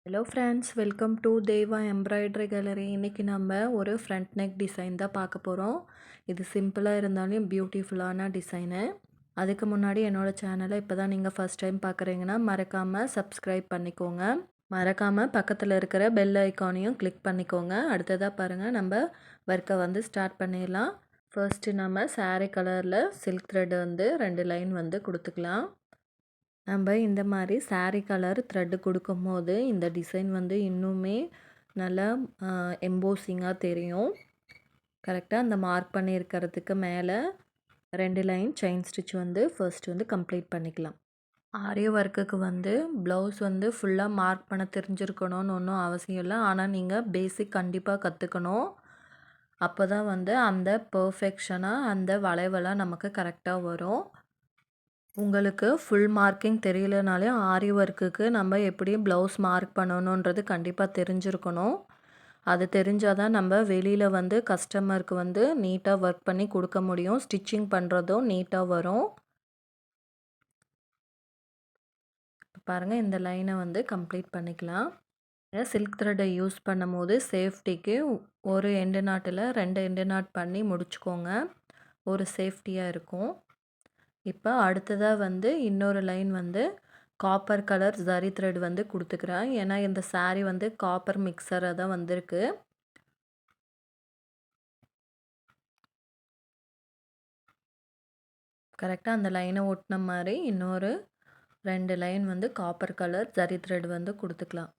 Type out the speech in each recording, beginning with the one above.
Hello friends, welcome to Deva embroidery gallery. இன்றைக்கி நம்ம ஒரு ஃப்ரண்ட் நெக் டிசைன் தான் பார்க்க போகிறோம். இது சிம்பிளாக இருந்தாலும் பியூட்டிஃபுல்லான டிசைனு. அதுக்கு முன்னாடி என்னோடய சேனலை இப்போ தான் நீங்கள் ஃபஸ்ட் டைம் பார்க்குறீங்கன்னா மறக்காமல் சப்ஸ்கிரைப் பண்ணிக்கோங்க. மறக்காமல் பக்கத்தில் இருக்கிற பெல் ஐக்கானையும் கிளிக் பண்ணிக்கோங்க. அடுத்ததாக பாருங்கள், நம்ம ஒர்க்கை வந்து ஸ்டார்ட் பண்ணிடலாம். ஃபர்ஸ்ட்டு நம்ம saree கலரில் சில்க் த்ரெட் வந்து 2 லைன் வந்து கொடுத்துக்கலாம். நம்ம இந்த மாதிரி saree கலர் த்ரெட்டு கொடுக்கும்போது இந்த டிசைன் வந்து இன்னுமே நல்லா எம்போசிங்காக தெரியும். கரெக்டாக அந்த மார்க் பண்ணியிருக்கிறதுக்கு மேலே 2 லைன் செயின் ஸ்டிச் வந்து ஃபர்ஸ்ட் வந்து கம்ப்ளீட் பண்ணிக்கலாம். ஆரி ஒர்க்குக்கு வந்து ப்ளவுஸ் வந்து ஃபுல்லாக மார்க் பண்ண தெரிஞ்சிருக்கணும்னு ஒன்றும் அவசியம் இல்லை. ஆனால் நீங்கள் பேசிக் கண்டிப்பாக கற்றுக்கணும். அப்போ தான் வந்து அந்த பர்ஃபெக்ஷனாக அந்த வளைவெல்லாம் நமக்கு கரெக்டாக வரும். உங்களுக்கு ஃபுல் மார்க்கிங் தெரியலனாலே ஆரி ஒர்க்குக்கு நம்ம எப்படி ப்ளவுஸ் மார்க் பண்ணணுன்றது கண்டிப்பாக தெரிஞ்சிருக்கணும். அது தெரிஞ்சால் தான் நம்ம வெளியில் வந்து கஸ்டமருக்கு வந்து நீட்டாக ஒர்க் பண்ணி கொடுக்க முடியும். ஸ்டிச்சிங் பண்ணுறதும் நீட்டாக வரும். பாருங்கள், இந்த லைனை வந்து கம்ப்ளீட் பண்ணிக்கலாம். சில்க் த்ரெட்டை யூஸ் பண்ணும்போது சேஃப்டிக்கு ஒரு எண்டு நாட்டில் 2 எண்டு நாட் பண்ணி முடிச்சுக்கோங்க. ஒரு சேஃப்டியாக இருக்கும். இப்போ அடுத்ததாக வந்து இன்னொரு லைன் வந்து காப்பர் கலர் ஜரி த்ரெட் வந்து கொடுத்துக்கிறேன். ஏன்னா இந்த saree வந்து காப்பர் மிக்சராக தான் வந்திருக்கு. கரெக்டாக அந்த லைனை ஒட்டின மாதிரி இன்னொரு 2 லைன் வந்து காப்பர் கலர் ஜரி த்ரெட் வந்து கொடுத்துக்கலாம்.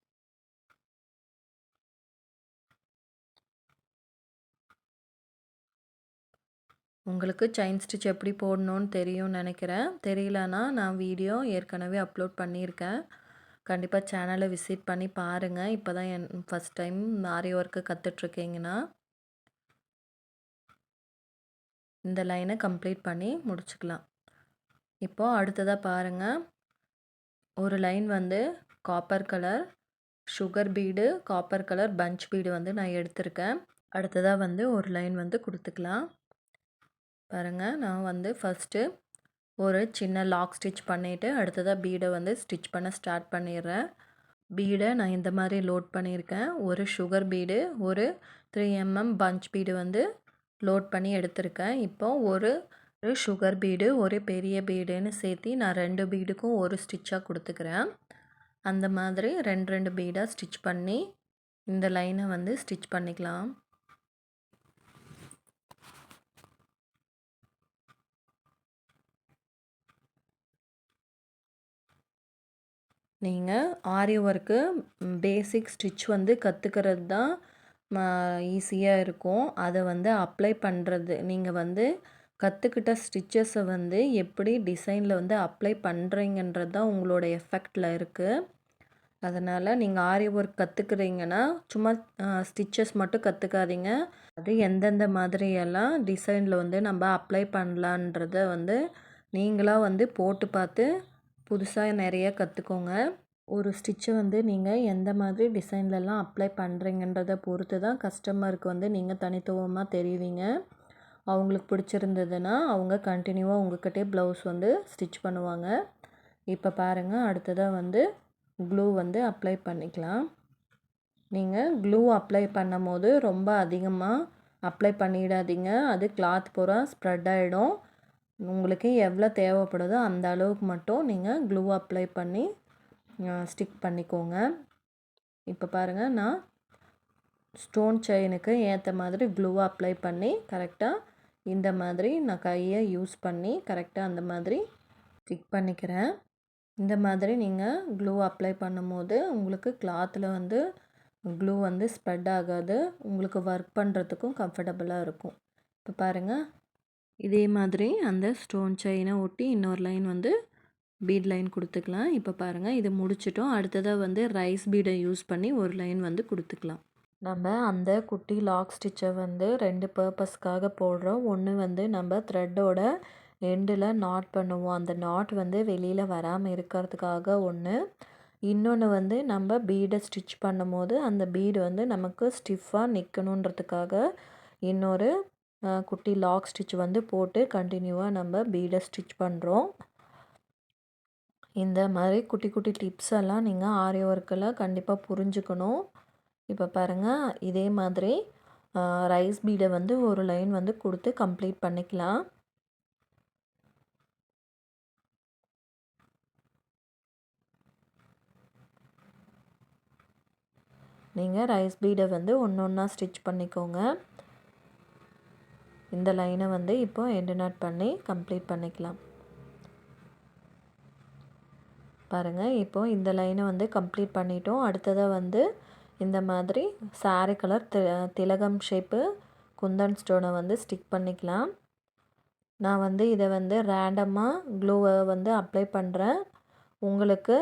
உங்களுக்கு செயின் ஸ்டிச் எப்படி போடணும்னு தெரியும்னு நினைக்கிறேன். தெரியலனா நான் வீடியோ ஏற்கனவே அப்லோட் பண்ணியிருக்கேன். கண்டிப்பாக சேனலை விசிட் பண்ணி பாருங்கள். இப்போ தான் ஃபஸ்ட் டைம் ஆரி ஒர்க்கு கற்றுட்ருக்கீங்கன்னா இந்த லைனை கம்ப்ளீட் பண்ணி முடிச்சுக்கலாம். இப்போது அடுத்ததாக பாருங்கள், ஒரு லைன் வந்து copper colour sugar bead, copper colour punch bead வந்து நான் எடுத்திருக்கேன். அடுத்ததாக வந்து ஒரு லைன் வந்து கொடுத்துக்கலாம். பாருங்கள், நான் வந்து ஃபஸ்ட்டு ஒரு சின்ன லாக் ஸ்டிச் பண்ணிவிட்டு அடுத்ததாக பீடை வந்து ஸ்டிச் பண்ண ஸ்டார்ட் பண்ணிடுறேன். பீடை நான் இந்த மாதிரி லோட் பண்ணியிருக்கேன். ஒரு சுகர் பீடு, ஒரு 3 mm பஞ்ச் பீடு வந்து லோட் பண்ணி எடுத்திருக்கேன். இப்போ ஒரு சுகர் பீடு, ஒரு பெரிய பீடுன்னு சேர்த்து நான் 2 பீடுக்கும் ஒரு ஸ்டிச்சாக கொடுத்துக்கிறேன். அந்த மாதிரி 2 பீடாக ஸ்டிச் பண்ணி இந்த லைனை வந்து ஸ்டிச் பண்ணிக்கலாம். நீங்கள் ஆரி ஒர்க்கு பேசிக் ஸ்டிச் வந்து கற்றுக்கிறது தான் ஈஸியாக இருக்கும். அதை வந்து அப்ளை பண்ணுறது, நீங்கள் வந்து கற்றுக்கிட்ட ஸ்டிச்சஸை வந்து எப்படி டிசைனில் வந்து அப்ளை பண்ணுறீங்கன்றது தான் உங்களோட எஃபெக்டில் இருக்குது. அதனால் நீங்கள் ஆரி ஒர்க் கற்றுக்குறீங்கன்னா சும்மா ஸ்டிச்சஸ் மட்டும் கற்றுக்காதீங்க. அது எந்தெந்த மாதிரியெல்லாம் டிசைனில் வந்து நம்ம அப்ளை பண்ணலான்றத வந்து நீங்களாக வந்து போட்டு பார்த்து புதுசாக நிறைய கற்றுக்கோங்க. ஒரு ஸ்டிச்சை வந்து நீங்கள் எந்த மாதிரி டிசைன்லலாம் அப்ளை பண்ணுறீங்கன்றதை பொறுத்து தான் கஸ்டமருக்கு வந்து நீங்கள் தனித்துவமாக தெரிவிங்க. அவங்களுக்கு பிடிச்சிருந்ததுன்னா அவங்க கண்டினியூவாக உங்கள்கிட்டே ப்ளவுஸ் வந்து ஸ்டிச் பண்ணுவாங்க. இப்போ பாருங்கள், அடுத்ததாக வந்து க்ளூ வந்து அப்ளை பண்ணிக்கலாம். நீங்கள் க்ளூ அப்ளை பண்ணும் போது ரொம்ப அதிகமாக அப்ளை பண்ணிடாதீங்க. அது கிளாத் பூரா ஸ்ப்ரெட் ஆகிடும். உங்களுக்கு எவ்வளோ தேவைப்படுதோ அந்த அளவுக்கு மட்டும் நீங்கள் க்ளூ அப்ளை பண்ணி ஸ்டிக் பண்ணிக்கோங்க. இப்போ பாருங்கள், நான் ஸ்டோன் செயினுக்கு ஏற்ற மாதிரி க்ளூ அப்ளை பண்ணி கரெக்டாக இந்த மாதிரி நான் கையை யூஸ் பண்ணி கரெக்டாக அந்த மாதிரி ஸ்டிக் பண்ணிக்கிறேன். இந்த மாதிரி நீங்கள் க்ளூ அப்ளை பண்ணும்போது உங்களுக்கு கிளாத்தில் வந்து க்ளூ வந்து ஸ்ப்ரெட் ஆகாது. உங்களுக்கு ஒர்க் பண்ணுறதுக்கும் கம்ஃபர்டபுளாக இருக்கும். இப்போ பாருங்கள், இதே மாதிரி அந்த ஸ்டோன் செயினை ஒட்டி இன்னொரு லைன் வந்து பீட் லைன் கொடுத்துக்கலாம். இப்போ பாருங்கள், இது முடிச்சிட்டோம். அடுத்ததாக வந்து ரைஸ் பீடை யூஸ் பண்ணி ஒரு லைன் வந்து கொடுத்துக்கலாம். நம்ம அந்த குட்டி லாக் ஸ்டிச்சை வந்து 2 பர்பஸ்க்காக போடுறோம். ஒன்று வந்து நம்ம த்ரெட்டோட எண்டில் நாட் பண்ணுவோம். அந்த நாட் வந்து வெளியில் வராமல் இருக்கிறதுக்காக ஒன்று. இன்னொன்று வந்து நம்ம பீடை ஸ்டிச் பண்ணும்போது அந்த பீடு வந்து நமக்கு ஸ்டிஃபாக நிற்கணுன்றதுக்காக இன்னொரு குட்டி லாக் ஸ்டிச் வந்து போட்டு கண்டினியூவாக நம்ம பீடை ஸ்டிச் பண்ணுறோம். இந்த மாதிரி குட்டி குட்டி டிப்ஸ் எல்லாம் நீங்கள் ஆரி ஒர்க்கில் கண்டிப்பாக புரிஞ்சுக்கணும். இப்போ பாருங்கள், இதே மாதிரி ரைஸ் பீடை வந்து ஒரு லைன் வந்து கொடுத்து கம்ப்ளீட் பண்ணிக்கலாம். நீங்கள் ரைஸ் பீடை வந்து ஒன்று ஒன்றா ஸ்டிச் பண்ணிக்கோங்க. இந்த லைனை வந்து இப்போ எண்டு நாட் பண்ணி கம்ப்ளீட் பண்ணிக்கலாம். பாருங்கள், இப்போ இந்த லைனை வந்து கம்ப்ளீட் பண்ணிட்டோம். அடுத்ததாக வந்து இந்த மாதிரி சாரி கலர் திலகம் ஷேப்பு குந்தன் ஸ்டோனை வந்து ஸ்டிக் பண்ணிக்கலாம். நான் வந்து இதை வந்து ரேண்டமாக க்ளூவை வந்து அப்ளை பண்ணுறேன். உங்களுக்கு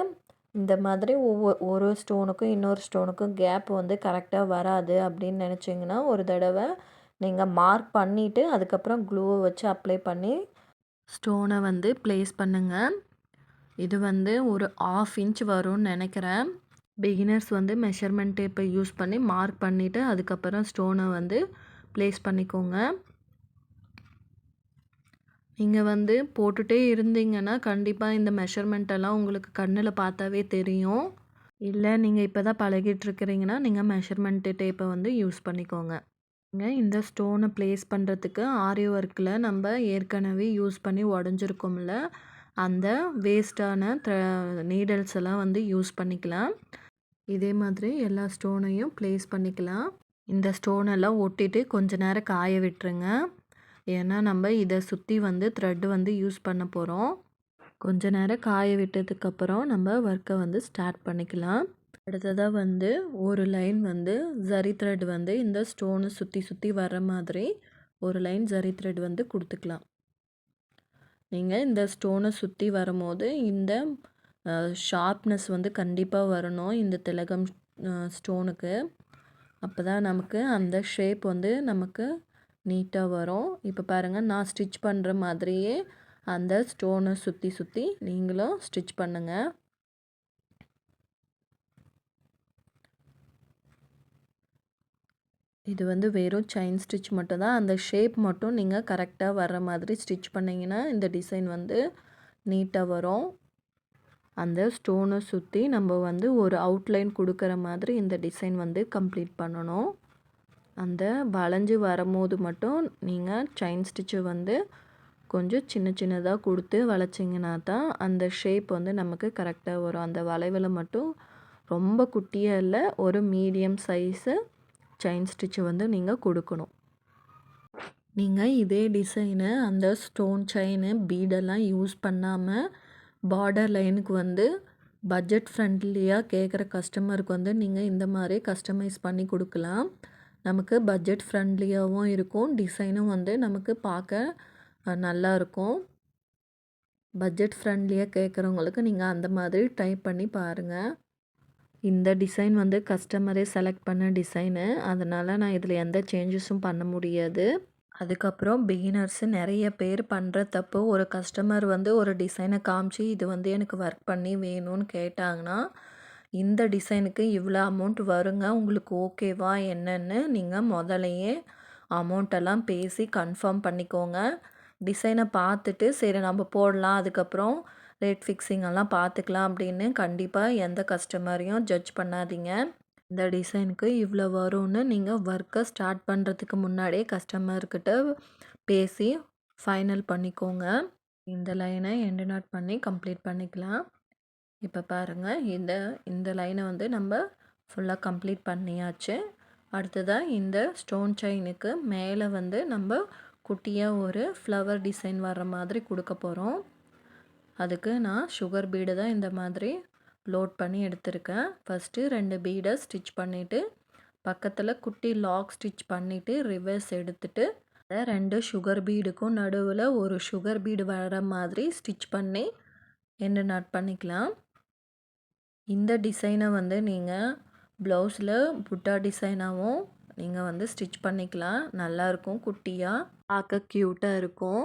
இந்த மாதிரி ஒரு ஸ்டோனுக்கும் இன்னொரு ஸ்டோனுக்கும் கேப் வந்து கரெக்டாக வராது அப்படின்னு நினச்சிங்கன்னா ஒரு தடவை நீங்கள் மார்க் பண்ணிவிட்டு அதுக்கப்புறம் க்ளூவை வச்சு அப்ளை பண்ணி ஸ்டோனை வந்து ப்ளேஸ் பண்ணுங்கள். இது வந்து ஒரு 1/2 இன்ச் வரும்னு நினைக்கிறேன். பிகினர்ஸ் வந்து மெஷர்மெண்ட் டேப்பை யூஸ் பண்ணி மார்க் பண்ணிவிட்டு அதுக்கப்புறம் ஸ்டோனை வந்து ப்ளேஸ் பண்ணிக்கோங்க. நீங்கள் வந்து போட்டுகிட்டே இருந்தீங்கன்னா கண்டிப்பாக இந்த மெஷர்மெண்ட்டெல்லாம் உங்களுக்கு கண்ணில் பார்த்தாவே தெரியும். இல்லை நீங்கள் இப்போ தான் பழகிட்டுருக்கிறீங்கன்னா நீங்கள் மெஷர்மெண்ட்டு டேப்பை வந்து யூஸ் பண்ணிக்கோங்க. இந்த ஸ்டோனை ப்ளேஸ் பண்ணுறதுக்கு ஆரி ஒர்க்கில் நம்ம ஏற்கனவே யூஸ் பண்ணி உடஞ்சிருக்கோம்ல, அந்த வேஸ்ட்டான நீடல்ஸ் எல்லாம் வந்து யூஸ் பண்ணிக்கலாம். இதே மாதிரி எல்லா ஸ்டோனையும் ப்ளேஸ் பண்ணிக்கலாம். இந்த ஸ்டோனெல்லாம் ஒட்டிட்டு கொஞ்ச நேரம் காய விட்டுருங்க. ஏன்னா நம்ம இதை சுற்றி வந்து த்ரெட்டு வந்து யூஸ் பண்ண போகிறோம். கொஞ்ச நேரம் காய விட்டதுக்கப்புறம் நம்ம ஒர்க்கை வந்து ஸ்டார்ட் பண்ணிக்கலாம். அடுத்ததாக வந்து ஒரு லைன் வந்து ஜரி த்ரெட் வந்து இந்த ஸ்டோனை சுற்றி சுற்றி வர்ற மாதிரி ஒரு லைன் ஜரி த்ரெட் வந்து கொடுத்துக்கலாம். நீங்கள் இந்த ஸ்டோனை சுற்றி வரும்போது இந்த ஷார்ப்னஸ் வந்து கண்டிப்பாக வரணும் இந்த திலகம் ஸ்டோனுக்கு. அப்போ தான் நமக்கு அந்த ஷேப் வந்து நமக்கு நீட்டாக வரும். இப்போ பாருங்கள், நான் ஸ்டிச் பண்ணுற மாதிரியே அந்த ஸ்டோனை சுற்றி சுற்றி நீங்களும் ஸ்டிச் பண்ணுங்கள். இது வந்து வெறும் செயின் ஸ்டிச் மட்டும் தான். அந்த ஷேப் மட்டும் நீங்கள் கரெக்டாக வர்ற மாதிரி ஸ்டிச் பண்ணிங்கன்னா இந்த டிசைன் வந்து நீட்டாக வரும். அந்த ஸ்டோனை சுற்றி நம்ம வந்து ஒரு அவுட்லைன் கொடுக்குற மாதிரி இந்த டிசைன் வந்து கம்ப்ளீட் பண்ணணும். அந்த வளைஞ்சு வரும்போது மட்டும் நீங்கள் செயின் ஸ்டிச்சை வந்து கொஞ்சம் சின்ன சின்னதாக கொடுத்து வளைச்சிங்கன்னா தான் அந்த ஷேப் வந்து நமக்கு கரெக்டாக வரும். அந்த வளைவில் மட்டும் ரொம்ப குட்டியாக இல்லை, ஒரு மீடியம் சைஸு செயின் ஸ்டிச்சை வந்து நீங்கள் கொடுக்கணும். நீங்கள் இதே டிசைனை அந்த ஸ்டோன் செயின் பீடெல்லாம் யூஸ் பண்ணாமல் பார்டர் லைனுக்கு வந்து பட்ஜெட் ஃப்ரெண்ட்லியாக கேட்குற கஸ்டமருக்கு வந்து நீங்கள் இந்த மாதிரி கஸ்டமைஸ் பண்ணி கொடுக்கலாம். நமக்கு பட்ஜெட் ஃப்ரெண்ட்லியாகவும் இருக்கும், டிசைனும் வந்து நமக்கு பார்க்க நல்லா இருக்கும். பட்ஜெட் ஃப்ரெண்ட்லியாக கேட்குறவங்களுக்கு நீங்கள் அந்த மாதிரி ட்ரை பண்ணி பாருங்கள். இந்த டிசைன் வந்து கஸ்டமரே செலக்ட் பண்ண டிசைனு, அதனால் நான் இதில் எந்த சேஞ்சஸும் பண்ண முடியாது. அதுக்கப்புறம் பிகினர்ஸு நிறைய பேர் பண்ணுற தப்பு, ஒரு கஸ்டமர் வந்து ஒரு டிசைனை காமிச்சு இது வந்து எனக்கு ஒர்க் பண்ணி வேணும்னு கேட்டாங்கன்னா, இந்த டிசைனுக்கு இவ்வளோ அமௌண்ட் வருங்க, உங்களுக்கு ஓகேவா என்னன்னு நீங்கள் முதலையே அமௌண்ட்டெல்லாம் பேசி கன்ஃபார்ம் பண்ணிக்கோங்க. டிசைனை பார்த்துட்டு சரி நம்ம போடலாம், அதுக்கப்புறம் ரேட் ஃபிக்ஸிங் எல்லாம் பார்த்துக்கலாம் அப்படின்னு கண்டிப்பாக எந்த கஸ்டமரையும் ஜட்ஜ் பண்ணாதீங்க. இந்த டிசைனுக்கு இவ்வளோ வரும்னு நீங்கள் ஒர்க்கை ஸ்டார்ட் பண்ணுறதுக்கு முன்னாடியே கஸ்டமர்கிட்ட பேசி ஃபைனல் பண்ணிக்கோங்க. இந்த லைனை எண்டு நாட் பண்ணி கம்ப்ளீட் பண்ணிக்கலாம். இப்போ பாருங்கள், இந்த லைனை வந்து நம்ம ஃபுல்லாக கம்ப்ளீட் பண்ணியாச்சு. அடுத்ததாக இந்த ஸ்டோன் செயினுக்கு மேலே வந்து நம்ம குட்டியாக ஒரு ஃப்ளவர் டிசைன் வர்ற மாதிரி கொடுக்க போகிறோம். அதுக்கு நான் சுகர் பீடு தான் இந்த மாதிரி லோட் பண்ணி எடுத்திருக்கேன். ஃபஸ்ட்டு 2 பீடை ஸ்டிச் பண்ணிவிட்டு பக்கத்தில் குட்டி லாக் ஸ்டிச் பண்ணிவிட்டு ரிவர்ஸ் எடுத்துட்டு 2 சுகர் பீடுக்கும் நடுவில் ஒரு சுகர் பீடு வர மாதிரி ஸ்டிச் பண்ணி எண்டு நாட் பண்ணிக்கலாம். இந்த டிசைனை வந்து நீங்கள் ப்ளவுஸில் புட்டா டிசைனாகவும் நீங்கள் வந்து ஸ்டிச் பண்ணிக்கலாம். நல்லாயிருக்கும், குட்டியாக பார்க்க க்யூட்டாக இருக்கும்.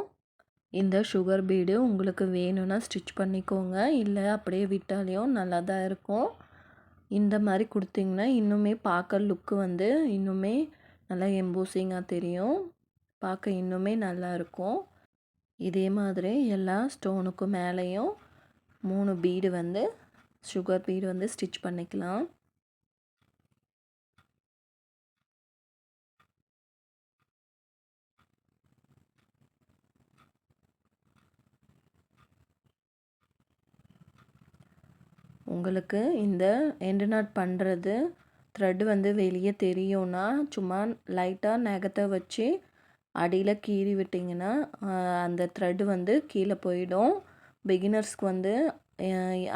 இந்த சுகர் பீடு உங்களுக்கு வேணும்னா ஸ்டிச் பண்ணிக்கோங்க, இல்லை அப்படியே விட்டாலையும் நல்லா தான் இருக்கும். இந்த மாதிரி கொடுத்தீங்கன்னா இன்னுமே பார்க்க லுக்கு வந்து இன்னுமே நல்லா எம்போசிங்காக தெரியும், பார்க்க இன்னுமே நல்லாயிருக்கும். இதே மாதிரி எல்லா ஸ்டோனுக்கும் மேலேயும் 3 பீடு வந்து சுகர் பீடு வந்து ஸ்டிச் பண்ணிக்கலாம். உங்களுக்கு இந்த எண்டு நாட் பண்ணுறது த்ரெட் வந்து வெளியே தெரியும்னா சும்மா லைட்டாக நகத்தை வச்சு அடியில் கீறி விட்டிங்கன்னா அந்த த்ரெட் வந்து கீழே போயிடும். பிகினர்ஸ்க்கு வந்து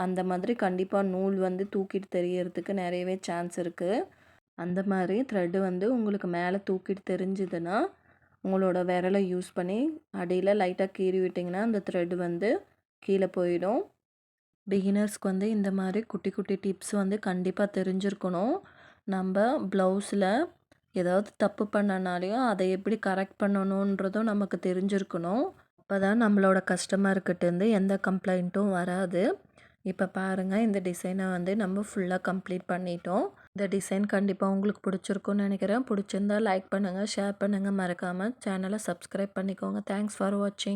அந்த மாதிரி கண்டிப்பாக நூல் வந்து தூக்கிட்டு தெரியறதுக்கு நிறையவே சான்ஸ் இருக்குது. அந்த மாதிரி த்ரெட்டு வந்து உங்களுக்கு மேலே தூக்கிட்டு தெரிஞ்சுதுன்னா உங்களோட விரலை யூஸ் பண்ணி அடியில் லைட்டாக கீறி விட்டிங்கன்னா அந்த த்ரெட் வந்து கீழே போயிடும். பிகினர்ஸ்க்கு வந்து இந்த மாதிரி குட்டி குட்டி டிப்ஸ் வந்து கண்டிப்பாக தெரிஞ்சிருக்கணும். நம்ம ப்ளவுஸில் ஏதாவது தப்பு பண்ணனாலையும் அதை எப்படி கரெக்ட் பண்ணணுன்றதும் நமக்கு தெரிஞ்சிருக்கணும். அப்போ தான் நம்மளோட கஸ்டமர்கிட்டேருந்து எந்த கம்ப்ளைண்ட்டும் வராது. இப்போ பாருங்கள், இந்த டிசைனை வந்து நம்ம ஃபுல்லாக கம்ப்ளீட் பண்ணிட்டோம். இந்த டிசைன் கண்டிப்பாக உங்களுக்கு பிடிச்சிருக்குன்னு நினைக்கிறேன். பிடிச்சிருந்தா லைக் பண்ணுங்கள், ஷேர் பண்ணுங்கள், மறக்காமல் சேனலை சப்ஸ்கிரைப் பண்ணிக்கோங்க. தேங்க்ஸ் ஃபார் வாட்சிங்.